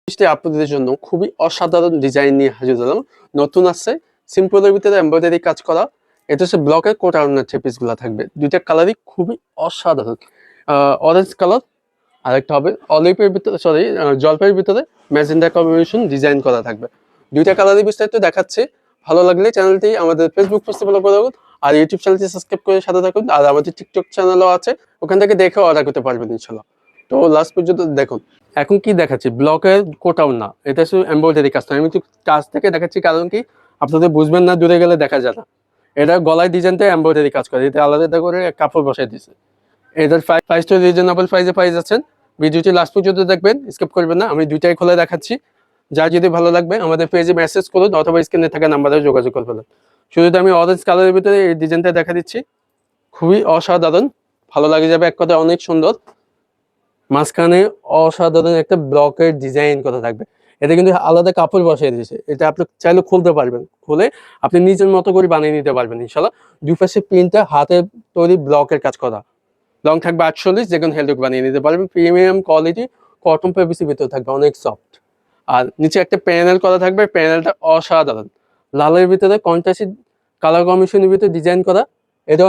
আপনাদের জন্য খুবই অসাধারণ ডিজাইন নিয়ে হাজির হলাম। নতুন আছে, সিম্পলের ভিতরে এমব্রয়ডারি কাজ করা। এটা হচ্ছে ব্লকের কোটা থ্রি পিস গুলা থাকবে। দুইটা কালারই খুবই অসাধারণ। অরেঞ্জ কালার, আরেকটা হবে অলিভের ভিতরে, সরি জলপাইয়ের ভিতরে ম্যাজেন্ডা কম্বিনেশন ডিজাইন করা থাকবে। দুইটা কালারই বিস্তারিত দেখাচ্ছে। ভালো লাগলে চ্যানেলটি আমাদের ফেসবুক পেজে ফলো করে রাখুন, আর ইউটিউব চ্যানেলটি সাবস্ক্রাইব করে সাথে থাকুন। আর আমাদের টিকটক চ্যানেলও আছে, ওখান থেকে দেখে অর্ডার করতে পারবেন ইনশাল্লাহ। তো লাস্ট পর্যন্ত দেখুন। এখন কি দেখাচ্ছি, ব্লকের কোটাও না, এটা শুধু এমব্রয়ডারি কাজ। আমি একটু কাজ থেকে দেখাচ্ছি, কারণ কি আপনাদের বুঝবেন না, দূরে গেলে দেখা যায় না। এটা গলায় ডিজাইনটা এমব্রয়ডারি কাজ করে, এটা আলাদা করে কাপড় বসাই দিছে। এটার প্রাইসটা রিজনেবল প্রাইসে পাই যাচ্ছেন। ভিডিওটি লাস্ট পর্যন্ত দেখবেন, স্কিপ করবেন না। আমি দুইটাই খুলে দেখাচ্ছি, যার যদি ভালো লাগবে আমাদের পেজে মেসেজ করুন অথবা স্ক্রিনে থাকা নাম্বারে যোগাযোগ করবেন। শুধু আমি অরেঞ্জ কালারের ভিতরে এই ডিজাইনটা দেখা দিচ্ছি, খুবই অসাধারণ, ভালো লাগে যাবে, এক কথায় অনেক সুন্দর। মাঝখানে অসাধারণ একটা ব্লকের ডিজাইন করা থাকবে। এটা কিন্তু আলাদা কাপড় বসিয়ে দিয়েছে, এটা আপনি চাইলে খুলতে পারবেন, খুলে আপনি নিজের মতো করে বানিয়ে নিতে পারবেন ইনশাল্লাহ। দুই পাশে প্রিন্টটা হাতে তৈরি ব্লকের কাজ করা, লং থাকবে 48, যেখানে হেলডুক বানিয়ে নিতে পারবেন। প্রিমিয়াম কোয়ালিটি কটন পেপিসের ভিতরে থাকবে, অনেক সফট। আর নিচে একটা প্যানেল করা থাকবে, প্যানেলটা অসাধারণ, লালের ভিতরে কন্ট্রাস্ট কালার কম্বিনেশনের ভিতরে ডিজাইন করা। এটা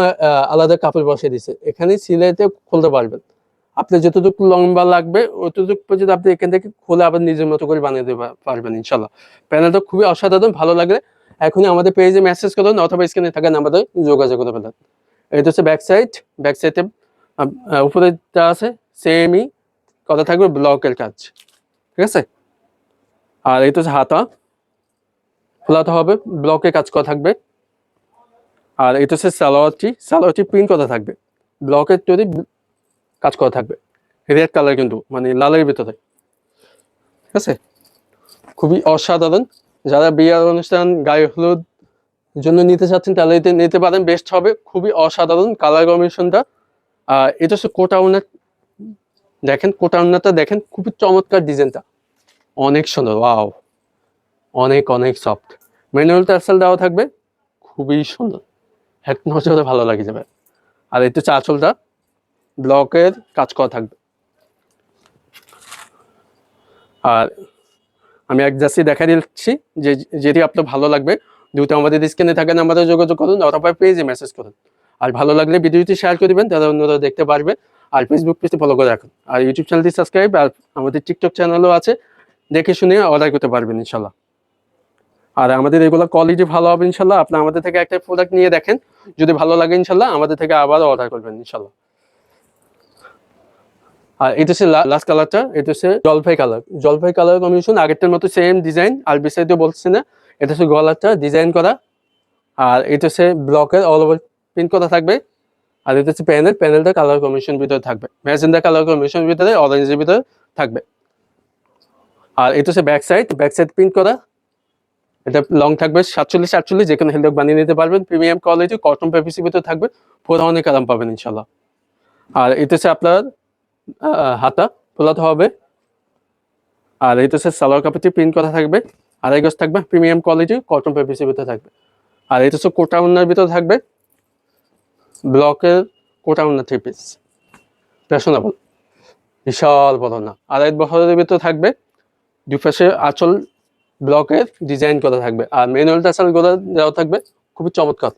আলাদা কাপড় বসিয়ে দিচ্ছে, এখানে সিলাইতে খুলতে পারবেন। আপনার যতটুকু লম্বা লাগবে অতটুকু পর্যন্ত আপনি এখান থেকে খুলে আবার নিজের মতো করে বানিয়ে দিতে পারবেন ইনশাল্লাহ। প্যানেলটা খুবই অসাধারণ, ভালো লাগলে এখনই আমাদের পেজে মেসেজ করুন অথবা স্ক্রিনে থাকা নাম্বারে যোগাযোগ করতে পারেন। এটা হচ্ছে ব্যাক সাইড, ব্যাক সাইডে উপরে যা আছে সেমই কথা থাকবে, ব্লকের কাজ, ঠিক আছে। আর এটা হচ্ছে হাতা, খোলাতে হবে, ব্লকের কাজ করা থাকবে। আর এটা হচ্ছে সালোয়ারটি প্রিন্ট করা থাকবে, ব্লকের তৈরি কাজ করা থাকবে, রেড কালার কিন্তু মানে লালের ভিতরে, ঠিক আছে। খুবই অসাধারণ। যারা বিয়ের অনুষ্ঠান, গায়ে হলুদ জন্য নিতে চাচ্ছেন তাহলে এটা নিতে পারেন, বেস্ট হবে। খুবই অসাধারণ কালার কম্বিনেশনটা। এটা হচ্ছে কোটা উন্নত, দেখেন কোটা উন্নতটা দেখেন, খুবই চমৎকার ডিজাইনটা, অনেক সুন্দর, ওয়াও, অনেক অনেক সফট। ম্যানুয়াল টার্সেল দেওয়া থাকবে, খুবই সুন্দর, এক নজরে ভালো লাগে যাবে। আর এটা হচ্ছে আঁচলটা, ব্লকের কাজ করা থাকবে। আর আমি এক জাস্টি দেখা দিচ্ছি, যে যেটি আপনার ভালো লাগবে দ্রুত আমাদের স্ক্রিনে থাকা নাম্বারে যোগাযোগ করুন অথবা পেজে মেসেজ করুন। আর ভালো লাগলে ভিডিওটি শেয়ার করে দিবেন, তারা অন্যরা দেখতে পারবে। আর ফেসবুক পেজটি ফলো করে রাখুন, আর ইউটিউব চ্যানেলটি সাবস্ক্রাইব, আর আমাদের টিকটক চ্যানেলও আছে, দেখে শুনে অর্ডার করতে পারবেন ইনশাল্লাহ। আর আমাদের এগুলো কোয়ালিটি ভালো হবে ইনশাল্লাহ। আপনি আমাদের থেকে একটা প্রোডাক্ট নিয়ে দেখেন, যদি ভালো লাগে ইনশাল্লাহ আমাদের থেকে আবার অর্ডার করবেন ইনশাল্লাহ। আর এটা হচ্ছে লাস্ট কালারটা, এটা হচ্ছে জলপাই কালার কম্বিনেশন, আগেরটার মতো সেম ডিজাইন, আর বিস্তারিত বলছি না। এটা হচ্ছে গলারটা ডিজাইন করা, আর এটা হচ্ছে ব্লকের অল ওভার প্রিন্ট করা থাকবে। আর এটা হচ্ছে প্যানেলটা কালার কম্বিনেশন ভিতরে থাকবে, ম্যাজেন্ডা কালার কম্বিনেশন ভিতরে, অরেঞ্জের ভিতরে থাকবে। আর এটা হচ্ছে ব্যাক সাইড প্রিন্ট করা। এটা লং থাকবে 47, যেখানে হেলডক বানিয়ে নিতে পারবেন। প্রিমিয়াম কোয়ালিটি কটন পেপিসের ভিতরে থাকবে, পরে অনেক আরাম পাবেন ইনশাল্লাহ। আর এটা হচ্ছে আপনার হাতা, খোলাতে হবে। আর এটা হচ্ছে সালোয়ার কাপড়টি প্রিন্ট করা থাকবে, আড়াই গজ থাকবে, প্রিমিয়াম কোয়ালিটি কটন পেপিসের ভিতরে থাকবে। আর এটা হচ্ছে কোটা উন্নার ভিতরে থাকবে, ব্লকের কোটা উন্না থ্রি পিস, ফ্যাশনেবল, বিশাল বড় না, আড়াই বহরের ভিতরে থাকবে। দুই পাশে আঁচল ব্লকের ডিজাইন করা থাকবে, আর ম্যানুয়াল টাসাল করা দেওয়া থাকবে, খুবই চমৎকার।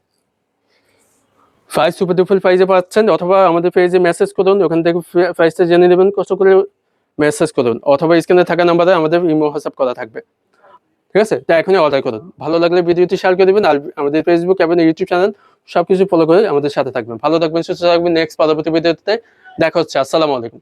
প্রাইস সুপার ডুপার প্রাইসে পাচ্ছেন, অথবা আমাদের পেজে মেসেজ করুন, ওখান থেকে প্রাইসটা জেনে নেবেন, কষ্ট করে মেসেজ করুন, অথবা স্ক্রিনে থাকা নাম্বারে আমাদের ইমো হোয়াটসঅ্যাপ করা থাকবে, ঠিক আছে। তা এখনই অর্ডার করুন। ভালো লাগলে ভিডিওটি শেয়ার করে দেবেন, আর আমাদের ফেসবুক এবং ইউটিউব চ্যানেল সবকিছু ফলো করে আমাদের সাথে থাকবেন। ভালো থাকবেন, সুস্থ থাকবেন। নেক্সট পরবর্তী ভিডিওতে দেখা হচ্ছে। আসসালামু আলাইকুম।